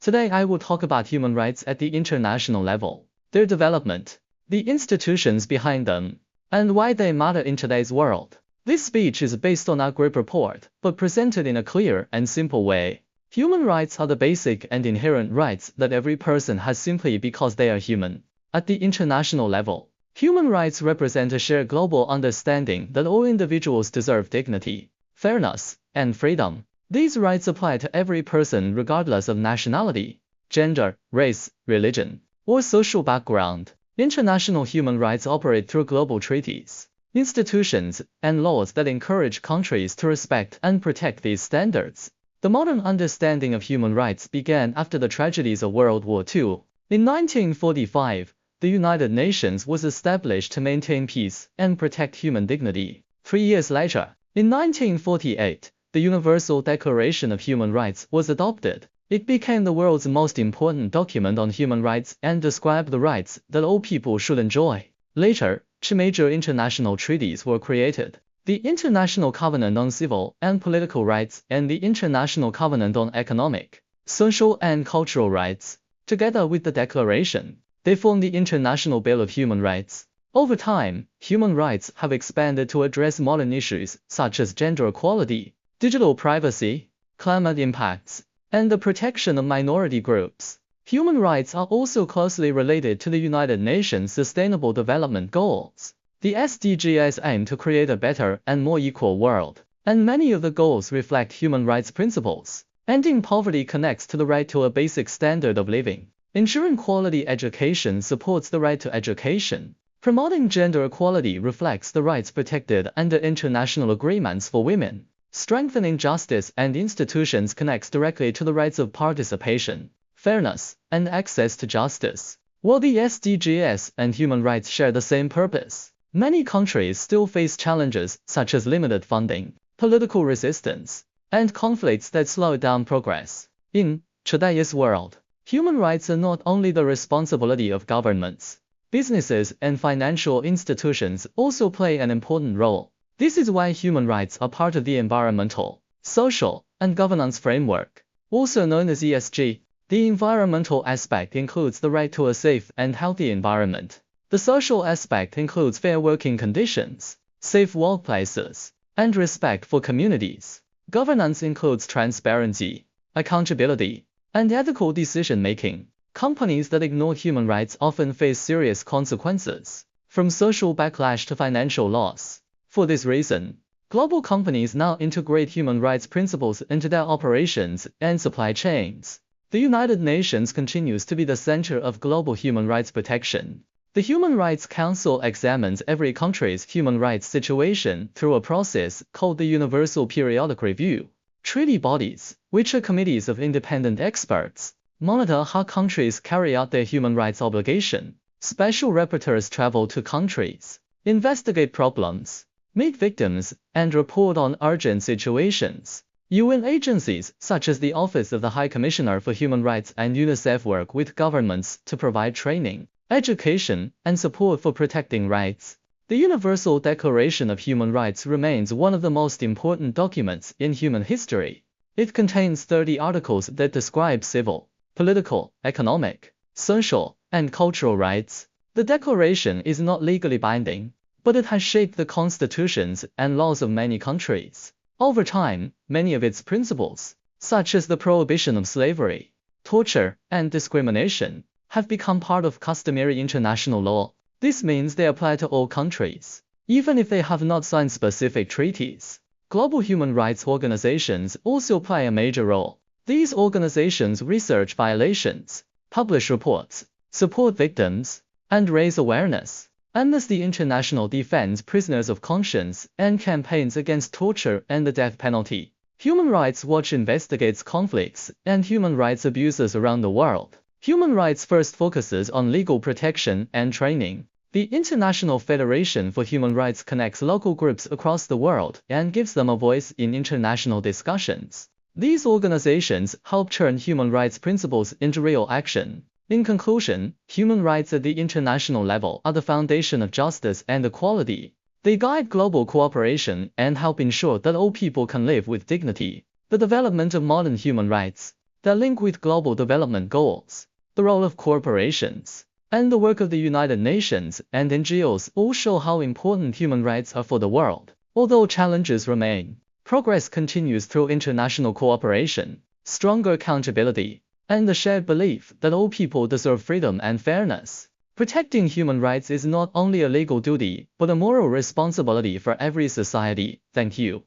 Today I will talk about human rights at the international level, their development, the institutions behind them, and why they matter in today's world. This speech is based on our GRIP report, but presented in a clear and simple way. Human rights are the basic and inherent rights that every person has simply because they are human. At the international level, human rights represent a shared global understanding that all individuals deserve dignity, fairness, and freedom. These rights apply to every person regardless of nationality, gender, race, religion, or social background. International human rights operate through global treaties, institutions, and laws that encourage countries to respect and protect these standards. The modern understanding of human rights began after the tragedies of World War II. In 1945, the United Nations was established to maintain peace and protect human dignity. 3 years later, in 1948, the Universal Declaration of Human Rights was adopted. It became the world's most important document on human rights and described the rights that all people should enjoy. Later, two major international treaties were created: the International Covenant on Civil and Political Rights and the International Covenant on Economic, Social and Cultural Rights. Together with the Declaration, they form the International Bill of Human Rights. Over time, human rights have expanded to address modern issues such as gender equality, digital privacy, climate impacts, and the protection of minority groups. Human rights are also closely related to the United Nations Sustainable Development Goals. The SDGs aim to create a better and more equal world, and many of the goals reflect human rights principles. Ending poverty connects to the right to a basic standard of living. Ensuring quality education supports the right to education. Promoting gender equality reflects the rights protected under international agreements for women. Strengthening justice and institutions connects directly to the rights of participation, fairness, and access to justice. While the SDGs and human rights share the same purpose, many countries still face challenges such as limited funding, political resistance, and conflicts that slow down progress. In today's world, human rights are not only the responsibility of governments. Businesses and financial institutions also play an important role. This is why human rights are part of the environmental, social, and governance framework, also known as ESG. The environmental aspect includes the right to a safe and healthy environment. The social aspect includes fair working conditions, safe workplaces, and respect for communities. Governance includes transparency, accountability, and ethical decision-making. Companies that ignore human rights often face serious consequences, from social backlash to financial loss. For this reason, global companies now integrate human rights principles into their operations and supply chains. The United Nations continues to be the center of global human rights protection. The Human Rights Council examines every country's human rights situation through a process called the Universal Periodic Review. Treaty bodies, which are committees of independent experts, monitor how countries carry out their human rights obligation. Special rapporteurs travel to countries, investigate problems, meet victims, and report on urgent situations. UN agencies such as the Office of the High Commissioner for Human Rights and UNICEF work with governments to provide training, education, and support for protecting rights. The Universal Declaration of Human Rights remains one of the most important documents in human history. It contains 30 articles that describe civil, political, economic, social, and cultural rights. The declaration is not legally binding, but it has shaped the constitutions and laws of many countries. Over time, many of its principles, such as the prohibition of slavery, torture, and discrimination, have become part of customary international law. This means they apply to all countries, even if they have not signed specific treaties. Global human rights organizations also play a major role. These organizations research violations, publish reports, support victims, and raise awareness. Amnesty International defends prisoners of conscience and campaigns against torture and the death penalty. Human Rights Watch investigates conflicts and human rights abuses around the world. Human Rights First focuses on legal protection and training. The International Federation for Human Rights connects local groups across the world and gives them a voice in international discussions. These organizations help turn human rights principles into real action. In conclusion, human rights at the international level are the foundation of justice and equality. They guide global cooperation and help ensure that all people can live with dignity. The development of modern human rights that link with global development goals, the role of corporations, and the work of the United Nations and NGOs all show how important human rights are for the world. Although challenges remain, progress continues through international cooperation, stronger accountability, and the shared belief that all people deserve freedom and fairness. Protecting human rights is not only a legal duty, but a moral responsibility for every society. Thank you.